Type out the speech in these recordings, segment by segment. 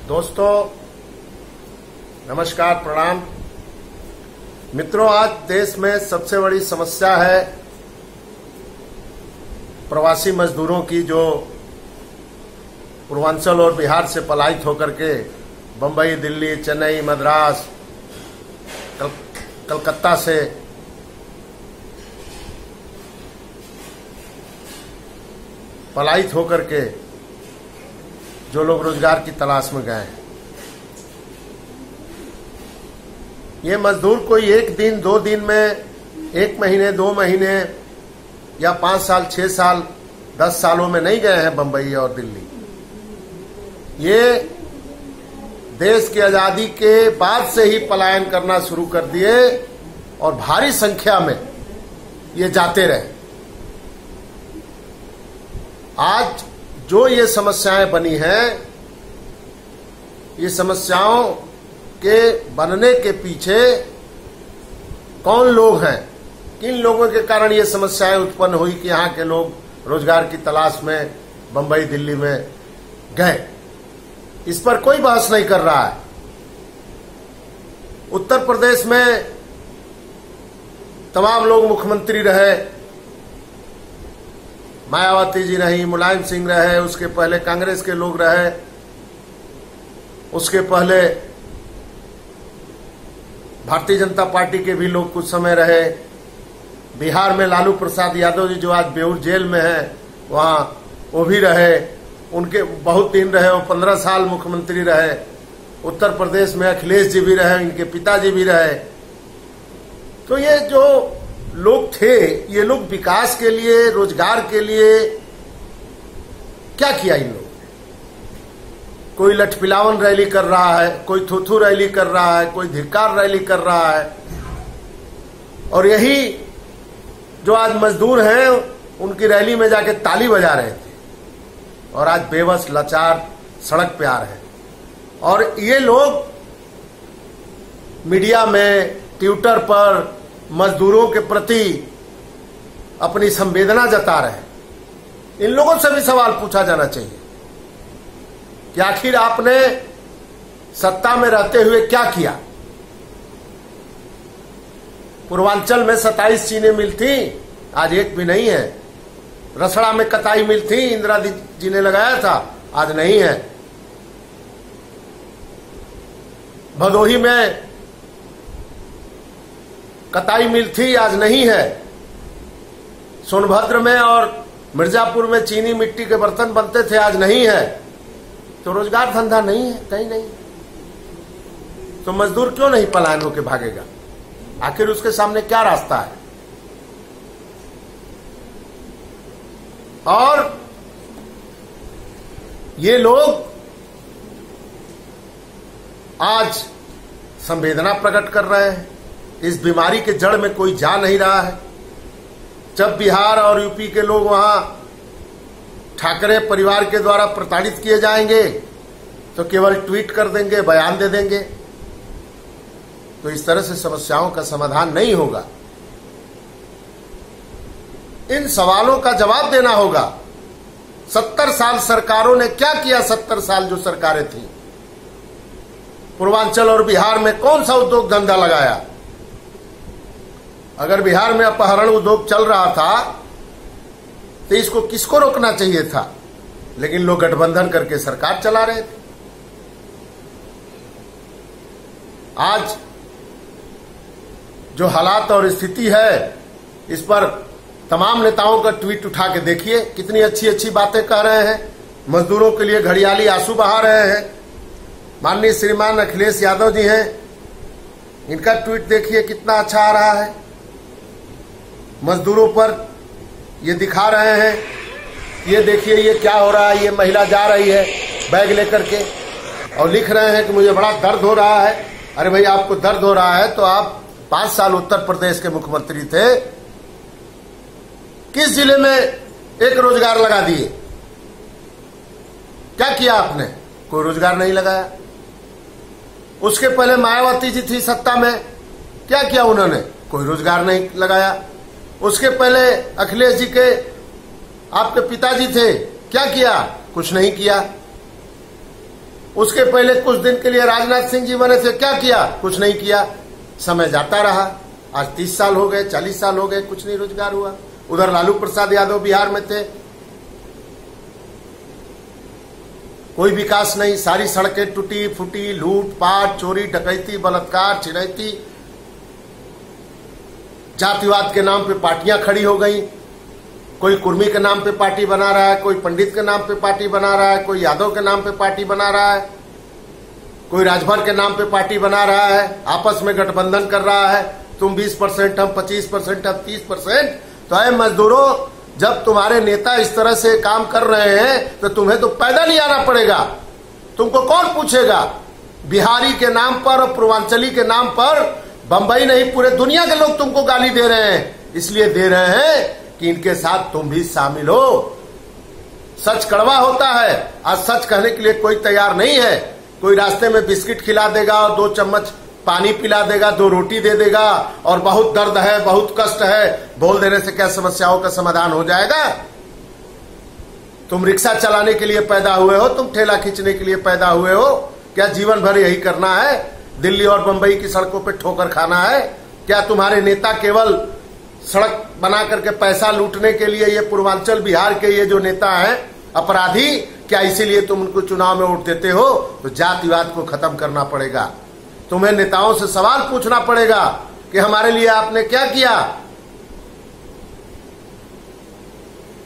दोस्तों नमस्कार, प्रणाम। मित्रों, आज देश में सबसे बड़ी समस्या है प्रवासी मजदूरों की, जो पूर्वांचल और बिहार से पलायित होकर के बंबई, दिल्ली, चेन्नई, मद्रास, कलकत्ता से पलायित होकर के जो लोग रोजगार की तलाश में गए हैं। ये मजदूर कोई एक दिन, 2 दिन में, 1 महीने, 2 महीने या 5 साल, 6 साल, 10 सालों में नहीं गए हैं बंबई और दिल्ली। ये देश की आजादी के बाद से ही पलायन करना शुरू कर दिए और भारी संख्या में ये जाते रहे। आज जो ये समस्याएं बनी हैं, ये समस्याओं के बनने के पीछे कौन लोग हैं, किन लोगों के कारण ये समस्याएं उत्पन्न हुई कि यहाँ के लोग रोजगार की तलाश में बंबई, दिल्ली में गए, इस पर कोई बहस नहीं कर रहा है। उत्तर प्रदेश में तमाम लोग मुख्यमंत्री रहे, मायावती जी रही, मुलायम सिंह रहे, उसके पहले कांग्रेस के लोग रहे, उसके पहले भारतीय जनता पार्टी के भी लोग कुछ समय रहे। बिहार में लालू प्रसाद यादव जी, जो आज बेऊर जेल में हैं, वहां वो भी रहे, उनके बहुत दिन रहे, वो 15 साल मुख्यमंत्री रहे। उत्तर प्रदेश में अखिलेश जी भी रहे, इनके पिताजी भी रहे। तो ये जो लोग थे, ये लोग विकास के लिए, रोजगार के लिए क्या किया इन लोगों ने? कोई लठपिलावन रैली कर रहा है, कोई थूथू रैली कर रहा है, कोई धिक्कार रैली कर रहा है, और यही जो आज मजदूर हैं उनकी रैली में जाके ताली बजा रहे थे, और आज बेबस, लाचार सड़क पे आ रहे हैं। और ये लोग मीडिया में, ट्विटर पर मजदूरों के प्रति अपनी संवेदना जता रहे हैं। इन लोगों से भी सवाल पूछा जाना चाहिए कि आखिर आपने सत्ता में रहते हुए क्या किया? पूर्वांचल में 27 चीनी मिल थी, आज एक भी नहीं है। रसड़ा में कताई मिल थी, इंदिरा जी ने लगाया था, आज नहीं है। भदोही में कताई मिल थी, आज नहीं है। सोनभद्र में और मिर्जापुर में चीनी मिट्टी के बर्तन बनते थे, आज नहीं है। तो रोजगार धंधा नहीं है, कहीं नहीं। तो मजदूर क्यों नहीं पलायन होकर भागेगा? आखिर उसके सामने क्या रास्ता है? और ये लोग आज संवेदना प्रकट कर रहे हैं। इस बीमारी के जड़ में कोई जा नहीं रहा है। जब बिहार और यूपी के लोग वहां ठाकरे परिवार के द्वारा प्रताड़ित किए जाएंगे तो केवल ट्वीट कर देंगे, बयान दे देंगे। तो इस तरह से समस्याओं का समाधान नहीं होगा। इन सवालों का जवाब देना होगा। 70 साल सरकारों ने क्या किया? 70 साल जो सरकारें थी, पूर्वांचल और बिहार में कौन सा उद्योग धंधा लगाया? अगर बिहार में अपहरण उद्योग चल रहा था तो इसको किसको रोकना चाहिए था? लेकिन लोग गठबंधन करके सरकार चला रहे थे। आज जो हालात और स्थिति है, इस पर तमाम नेताओं का ट्वीट उठा के देखिए, कितनी अच्छी अच्छी बातें कह रहे हैं। मजदूरों के लिए घड़ियाली आंसू बहा रहे हैं। माननीय श्रीमान अखिलेश यादव जी हैं, इनका ट्वीट देखिए कितना अच्छा आ रहा है। मजदूरों पर ये दिखा रहे हैं, ये देखिए ये क्या हो रहा है। ये महिला जा रही है बैग लेकर के और लिख रहे हैं कि मुझे बड़ा दर्द हो रहा है। अरे भाई, आपको दर्द हो रहा है तो आप 5 साल उत्तर प्रदेश के मुख्यमंत्री थे। किस जिले में एक रोजगार लगा दिए? क्या किया आपने? कोई रोजगार नहीं लगाया। उसके पहले मायावती जी थी सत्ता में, क्या किया उन्होंने? कोई रोजगार नहीं लगाया। उसके पहले अखिलेश जी के आपके पिताजी थे, क्या किया? कुछ नहीं किया। उसके पहले कुछ दिन के लिए राजनाथ सिंह जी बने थे, क्या किया? कुछ नहीं किया। समय जाता रहा, आज 30 साल हो गए, 40 साल हो गए, कुछ नहीं रोजगार हुआ। उधर लालू प्रसाद यादव बिहार में थे, कोई विकास नहीं, सारी सड़कें टूटी फूटी, लूटपाट, चोरी डकैती, बलात्कार, छिनैती, जातिवाद के नाम पे पार्टियां खड़ी हो गई। कोई कुर्मी के नाम पे पार्टी बना रहा है, कोई पंडित के नाम पे पार्टी बना रहा है, कोई यादव के नाम पे पार्टी बना रहा है, कोई राजभर के नाम पे पार्टी बना रहा है, आपस में गठबंधन कर रहा है। तुम 20%, हम 25%, हम 30%। तो है मजदूरों, जब तुम्हारे नेता इस तरह से काम कर रहे हैं तो तुम्हें तो पैदल ही आना पड़ेगा। तुमको कौन पूछेगा? बिहारी के नाम पर और पूर्वांचली के नाम पर बंबई नहीं, पूरे दुनिया के लोग तुमको गाली दे रहे हैं। इसलिए दे रहे हैं कि इनके साथ तुम भी शामिल हो। सच कड़वा होता है, आज सच कहने के लिए कोई तैयार नहीं है। कोई रास्ते में बिस्किट खिला देगा और 2 चम्मच पानी पिला देगा, 2 रोटी दे देगा और बहुत दर्द है, बहुत कष्ट है, बोल देने से क्या समस्याओं का समाधान हो जाएगा? तुम रिक्शा चलाने के लिए पैदा हुए हो, तुम ठेला खींचने के लिए पैदा हुए हो? क्या जीवन भर यही करना है? दिल्ली और बंबई की सड़कों पे ठोकर खाना है? क्या तुम्हारे नेता केवल सड़क बना करके पैसा लूटने के लिए, ये पूर्वांचल बिहार के ये जो नेता हैं अपराधी, क्या इसीलिए तुम उनको चुनाव में वोट देते हो? तो जातिवाद को खत्म करना पड़ेगा। तुम्हें नेताओं से सवाल पूछना पड़ेगा कि हमारे लिए आपने क्या किया,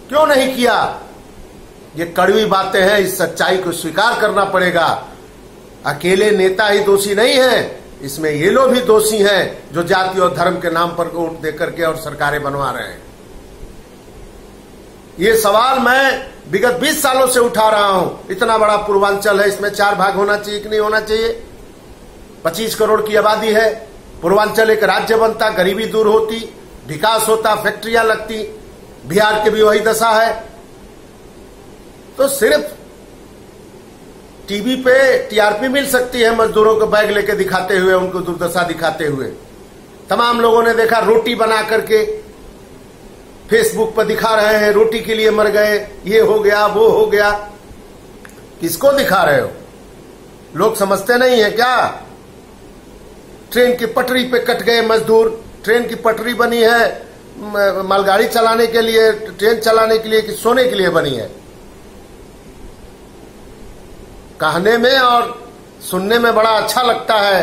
क्यों नहीं किया? ये कड़वी बातें हैं, इस सच्चाई को स्वीकार करना पड़ेगा। अकेले नेता ही दोषी नहीं है, इसमें ये लोग भी दोषी हैं जो जाति और धर्म के नाम पर वोट देकर के और सरकारें बनवा रहे हैं। ये सवाल मैं विगत 20 सालों से उठा रहा हूं। इतना बड़ा पूर्वांचल है, इसमें 4 भाग होना चाहिए कि नहीं होना चाहिए? 25 करोड़ की आबादी है। पूर्वांचल एक राज्य बनता, गरीबी दूर होती, विकास होता, फैक्ट्रियां लगती। बिहार की भी वही दशा है। तो सिर्फ टीवी पे टीआरपी मिल सकती है मजदूरों को बैग लेके दिखाते हुए, उनको दुर्दशा दिखाते हुए। तमाम लोगों ने देखा रोटी बना करके फेसबुक पर दिखा रहे हैं, रोटी के लिए मर गए, ये हो गया, वो हो गया। किसको दिखा रहे हो? लोग समझते नहीं है क्या? ट्रेन की पटरी पे कट गए मजदूर। ट्रेन की पटरी बनी है मालगाड़ी चलाने के लिए, ट्रेन चलाने के लिए कि सोने के लिए बनी है? कहने में और सुनने में बड़ा अच्छा लगता है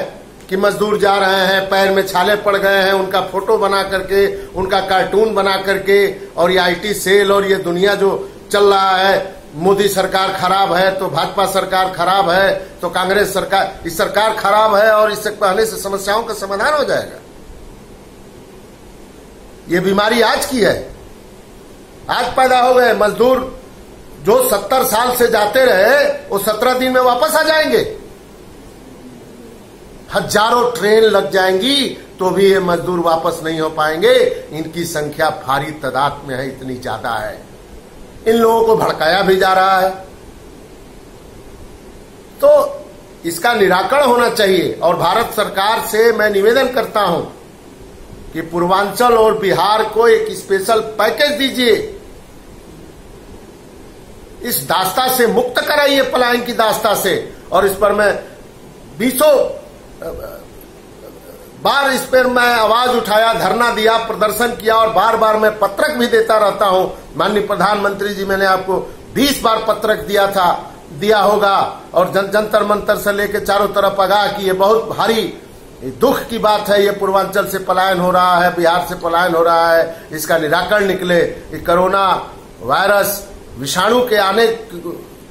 कि मजदूर जा रहे हैं, पैर में छाले पड़ गए हैं, उनका फोटो बना करके, उनका कार्टून बना करके, और ये आईटी सेल और ये दुनिया जो चल रहा है, मोदी सरकार खराब है तो भाजपा सरकार खराब है तो कांग्रेस सरकार, इस सरकार खराब है और इससे कहने से समस्याओं का समाधान हो जाएगा। ये बीमारी आज की है, आज पैदा हो गए। मजदूर जो 70 साल से जाते रहे वो 17 दिन में वापस आ जाएंगे। हजारों ट्रेन लग जाएंगी तो भी ये मजदूर वापस नहीं हो पाएंगे। इनकी संख्या भारी तादाद में है, इतनी ज्यादा है। इन लोगों को भड़काया भी जा रहा है। तो इसका निराकरण होना चाहिए। और भारत सरकार से मैं निवेदन करता हूं कि पूर्वांचल और बिहार को एक स्पेशल पैकेज दीजिए, इस दास्ता से मुक्त कराइए, पलायन की दास्ता से। और इस पर मैं 20 बार इस पर मैं आवाज उठाया, धरना दिया, प्रदर्शन किया और बार बार मैं पत्रक भी देता रहता हूं। माननीय प्रधानमंत्री जी, मैंने आपको 20 बार पत्रक दिया होगा। और जंतर मंतर से लेकर चारों तरफ आगाह की ये बहुत भारी दुख की बात है। ये पूर्वांचल से पलायन हो रहा है, बिहार से पलायन हो रहा है, इसका निराकरण निकले। ये कोरोना वायरस विषाणु के आने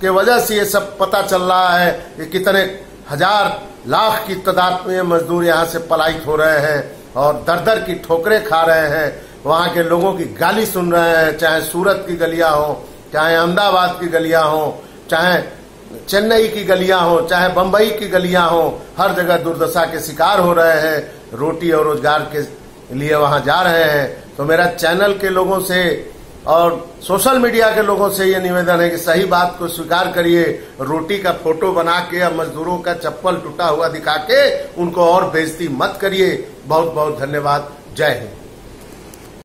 के वजह से ये सब पता चल रहा है कि कितने हजार लाख की तादाद में मजदूर यहाँ से पलायित हो रहे हैं और दर दर की ठोकरें खा रहे हैं। वहां के लोगों की गाली सुन रहे हैं, चाहे सूरत की गलियां हो, चाहे अहमदाबाद की गलियां हो, चाहे चेन्नई की गलियां हो, चाहे बंबई की गलियां हो, हर जगह दुर्दशा के शिकार हो रहे हैं। रोटी और रोजगार के लिए वहां जा रहे हैं। तो मेरा चैनल के लोगों से और सोशल मीडिया के लोगों से ये निवेदन है कि सही बात को स्वीकार करिए। रोटी का फोटो बना के या मजदूरों का चप्पल टूटा हुआ दिखा के उनको और बेइज्जती मत करिए। बहुत बहुत धन्यवाद। जय हिंद।